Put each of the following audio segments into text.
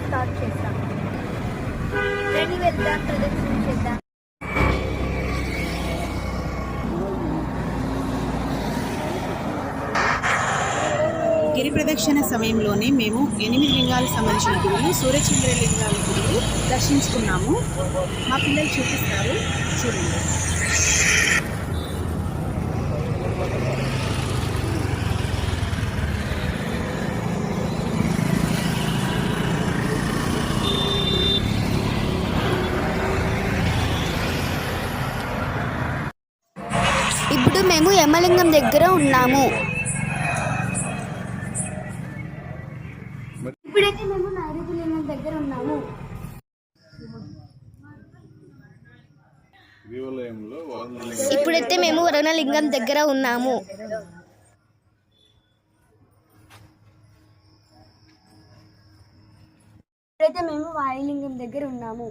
Start చేస్తాం. రండి వెళ్దాం, ప్రదక్షిణ చేద్దాం. గిరి ప్రదక్షిణ సమయంలోనే మేము 8 లింగాలకు సంబంధించిన గుడులు, సూర్యచంద్ర లింగాల గుడులు దర్శించుకున్నాము. మా పిల్లలు చూపిస్తారు, చూడండి. ఇప్పుడు మేము యమలింగం దగ్గర ఉన్నాము. ఇప్పుడైతే మేము నైరుతి లింగం దగ్గర ఉన్నాము. ఇప్పుడైతే మేము వరుణలింగం దగ్గర ఉన్నాము. ఇప్పుడైతే మేము వాయులింగం దగ్గర ఉన్నాము.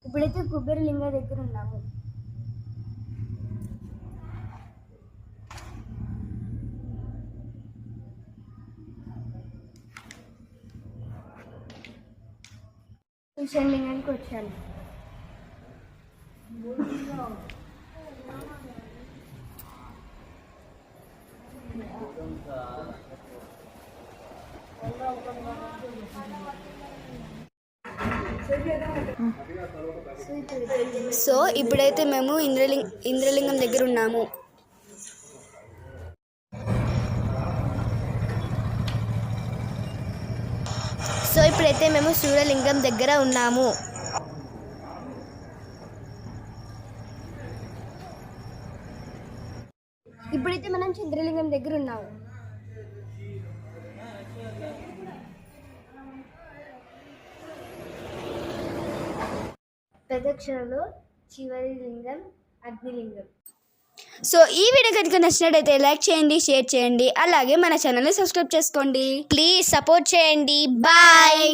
ఇప్పుడైతే కుబేరలింగం దగ్గర ఉన్నాము. ఈశాన్యలింగానికి వచ్చాను. సో ఇప్పుడైతే మేము ఇంద్రలింగం దగ్గర ఉన్నాము. సో ఇప్పుడైతే మేము సూర్యలింగం దగ్గర ఉన్నాము. ఇప్పుడైతే మనం చంద్రలింగం దగ్గర ఉన్నాము. ప్రదక్షిణలో చివరి లింగం అగ్నిలింగం. సో ఈ వీడియో కనుక నచ్చినట్టయితే లైక్ చేయండి, షేర్ చేయండి, అలాగే మన ఛానల్ని సబ్స్క్రైబ్ చేసుకోండి. ప్లీజ్ సపోర్ట్ చేయండి. బాయ్.